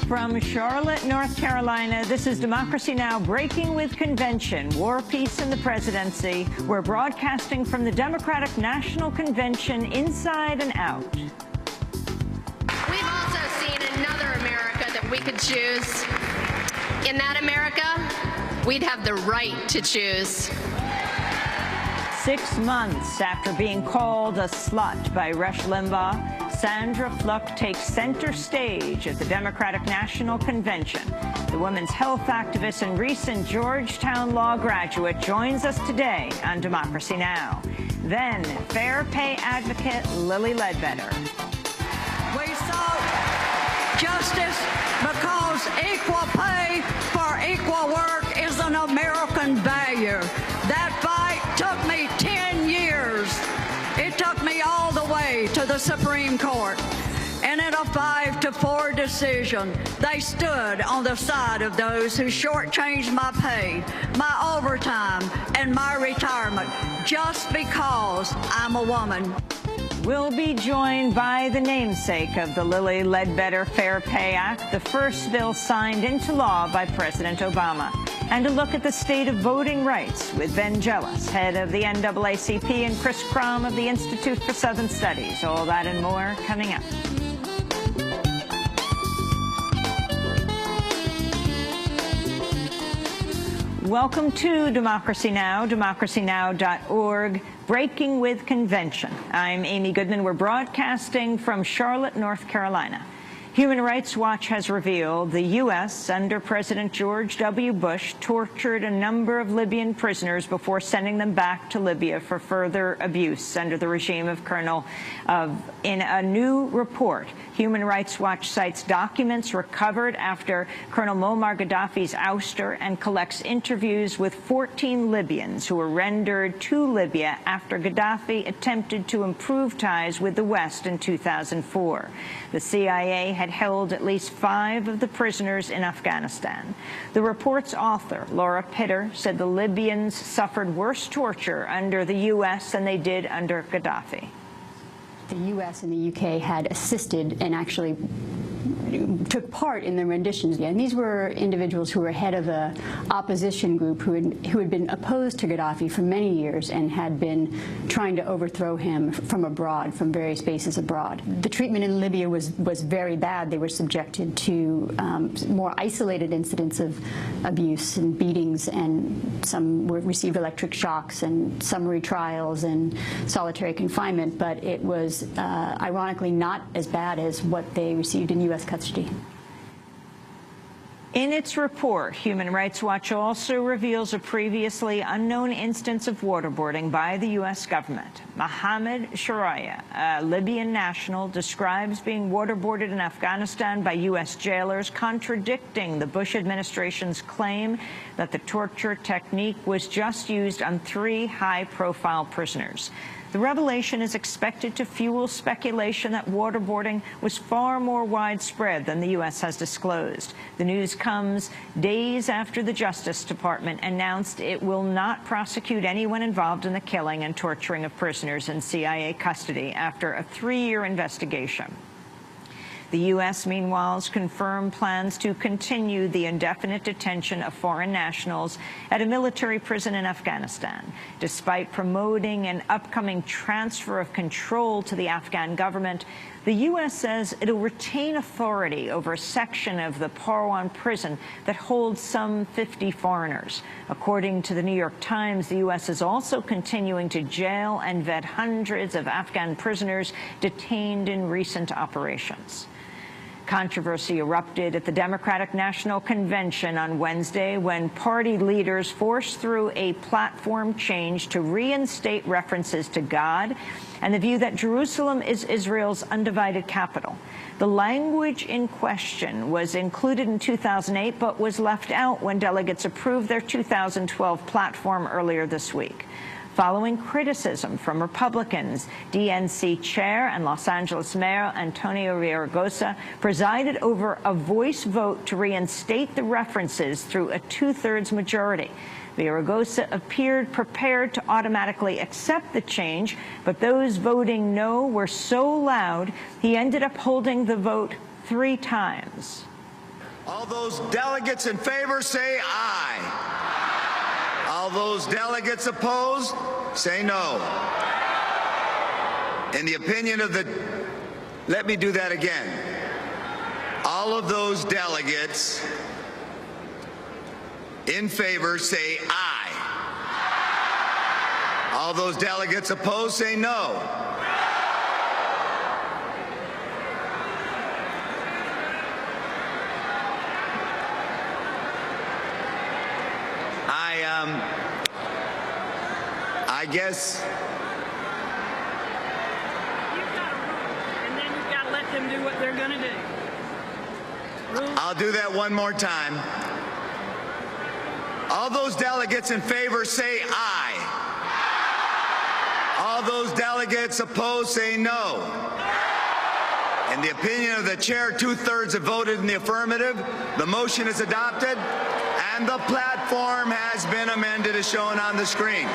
From Charlotte, North Carolina, this is Democracy Now! Breaking with Convention, War, Peace, and the Presidency. We're broadcasting from the Democratic National Convention inside and out. We've also seen another America that we could choose. In that America, we'd have the right to choose. 6 months after being called a slut by Rush Limbaugh, Sandra Fluke takes center stage at the Democratic National Convention. The women's health activist and recent Georgetown law graduate joins us today on Democracy Now! Then, fair pay advocate Lilly Ledbetter. We sought justice because equal pay for equal work is an American value. That fight took me 10 years. It took me all the way to the Supreme Court. And in a 5-4 decision, they stood on the side of those who shortchanged my pay, my overtime, and my retirement just because I'm a woman. We'll be joined by the namesake of the Lilly Ledbetter Fair Pay Act, the first bill signed into law by President Obama. And a look at the state of voting rights with Ben Jealous, head of the NAACP, and Chris Crum of the Institute for Southern Studies. All that and more coming up. Welcome to Democracy Now!, democracynow.org, Breaking with Convention. I'm Amy Goodman. We're broadcasting from Charlotte, North Carolina. Human Rights Watch has revealed the U.S., under President George W. Bush, tortured a number of Libyan prisoners before sending them back to Libya for further abuse under the regime of in a new report, Human Rights Watch cites documents recovered after Colonel Muammar Gaddafi's ouster and collects interviews with 14 Libyans who were rendered to Libya after Gaddafi attempted to improve ties with the West in 2004. The CIA had held at least 5 of the prisoners in Afghanistan. The report's author, Laura Pitter, said the Libyans suffered worse torture under the U.S. than they did under Gaddafi. The U.S. and the U.K. had assisted and actually took part in the renditions. And these were individuals who were head of an opposition group who had been opposed to Gaddafi for many years and had been trying to overthrow him from abroad, from various bases abroad. The treatment in Libya was very bad. They were subjected to more isolated incidents of abuse and beatings, and some received electric shocks and summary trials and solitary confinement, but it was ironically not as bad as what they received in U.S. custody. In its report, Human Rights Watch also reveals a previously unknown instance of waterboarding by the U.S. government. Mohammed Sharaya, a Libyan national, describes being waterboarded in Afghanistan by U.S. jailers, contradicting the Bush administration's claim that the torture technique was just used on 3 high-profile prisoners. The revelation is expected to fuel speculation that waterboarding was far more widespread than the U.S. has disclosed. The news comes days after the Justice Department announced it will not prosecute anyone involved in the killing and torturing of prisoners in CIA custody after a 3-year investigation. The U.S., meanwhile, has confirmed plans to continue the indefinite detention of foreign nationals at a military prison in Afghanistan. Despite promoting an upcoming transfer of control to the Afghan government, the U.S. says it'll retain authority over a section of the Parwan prison that holds some 50 foreigners. According to the New York Times, the U.S. is also continuing to jail and vet hundreds of Afghan prisoners detained in recent operations. Controversy erupted at the Democratic National Convention on Wednesday when party leaders forced through a platform change to reinstate references to God and the view that Jerusalem is Israel's undivided capital. The language in question was included in 2008 but was left out when delegates approved their 2012 platform earlier this week. Following criticism from Republicans, DNC Chair and Los Angeles Mayor Antonio Villaraigosa presided over a voice vote to reinstate the references through a 2/3 majority. Villaraigosa appeared prepared to automatically accept the change, but those voting no were so loud he ended up holding the vote 3 times. All those delegates in favor say aye. All those delegates opposed say no. In the opinion of the... Let me do that again. All of those delegates in favor say aye. All those delegates opposed say no. I guess... You've got a rule, and then you've got to let them do what they're going to do. Rules. I'll do that one more time. All those delegates in favor say aye. All those delegates opposed say no. In the opinion of the chair, 2/3 have voted in the affirmative. The motion is adopted, and the platform has been amended as shown on the screen.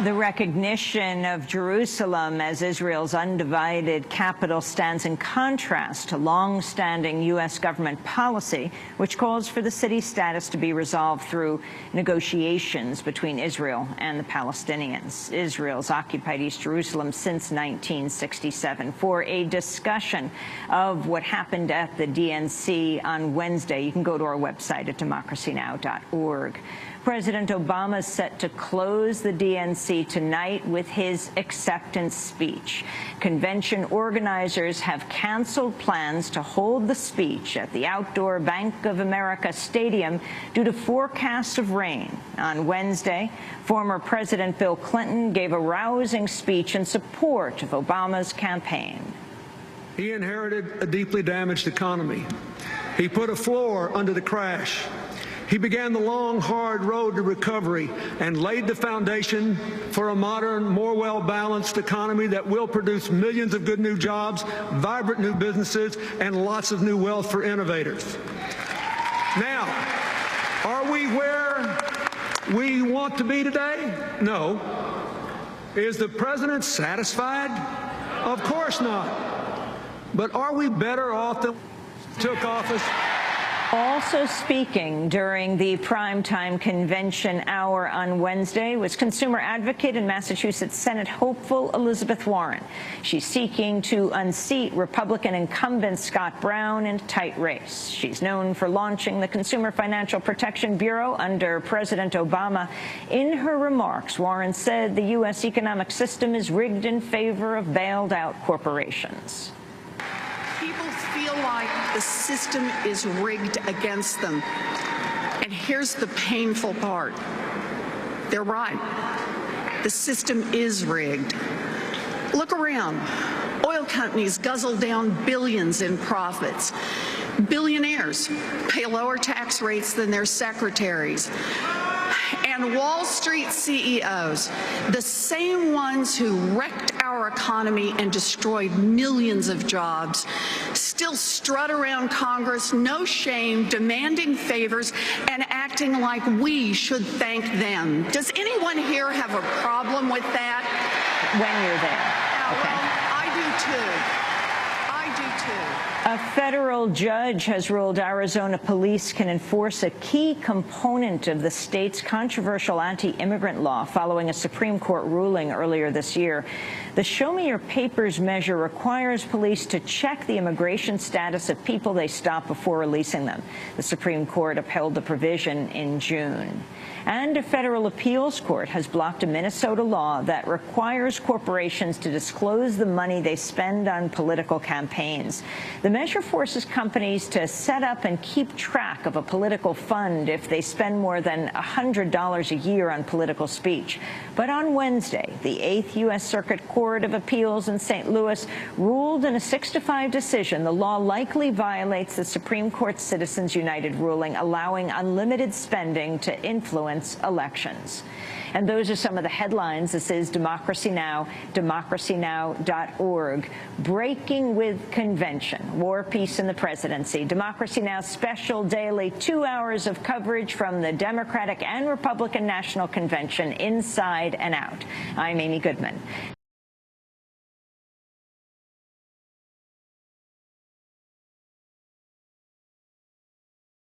The recognition of Jerusalem as Israel's undivided capital stands in contrast to long-standing U.S. government policy, which calls for the city's status to be resolved through negotiations between Israel and the Palestinians. Israel's occupied East Jerusalem since 1967. For a discussion of what happened at the DNC on Wednesday, you can go to our website at democracynow.org. President Obama is set to close the DNC tonight with his acceptance speech. Convention organizers have canceled plans to hold the speech at the outdoor Bank of America Stadium due to forecasts of rain. On Wednesday, former President Bill Clinton gave a rousing speech in support of Obama's campaign. He inherited a deeply damaged economy. He put a floor under the crash. He began the long, hard road to recovery and laid the foundation for a modern, more well-balanced economy that will produce millions of good new jobs, vibrant new businesses, and lots of new wealth for innovators. Now, are we where we want to be today? No. Is the president satisfied? Of course not. But are we better off than took office? Also speaking during the primetime convention hour on Wednesday was consumer advocate and Massachusetts Senate hopeful Elizabeth Warren. She's seeking to unseat Republican incumbent Scott Brown in a tight race. She's known for launching the Consumer Financial Protection Bureau under President Obama. In her remarks, Warren said the U.S. economic system is rigged in favor of bailed-out corporations. People feel like the system is rigged against them. And here's the painful part. They're right. The system is rigged. Look around. Oil companies guzzle down billions in profits. Billionaires pay lower tax rates than their secretaries. And Wall Street CEOs, the same ones who wrecked our economy and destroyed millions of jobs, still strut around Congress, no shame, demanding favors and acting like we should thank them. Does anyone here have a problem with that? When you're there. Okay. Well, I do too. A federal judge has ruled Arizona police can enforce a key component of the state's controversial anti-immigrant law following a Supreme Court ruling earlier this year. The Show Me Your Papers measure requires police to check the immigration status of people they stop before releasing them. The Supreme Court upheld the provision in June. And a federal appeals court has blocked a Minnesota law that requires corporations to disclose the money they spend on political campaigns. The measure forces companies to set up and keep track of a political fund if they spend more than $100 a year on political speech. But on Wednesday, the 8th U.S. Circuit Court of Appeals in St. Louis ruled in a 6-5 decision the law likely violates the Supreme Court's Citizens United ruling, allowing unlimited spending to influence elections. And those are some of the headlines. This is Democracy Now!, democracynow.org. Breaking with convention, war, peace, and the presidency. Democracy Now! Special daily 2 hours of coverage from the Democratic and Republican National Convention inside and out. I'm Amy Goodman.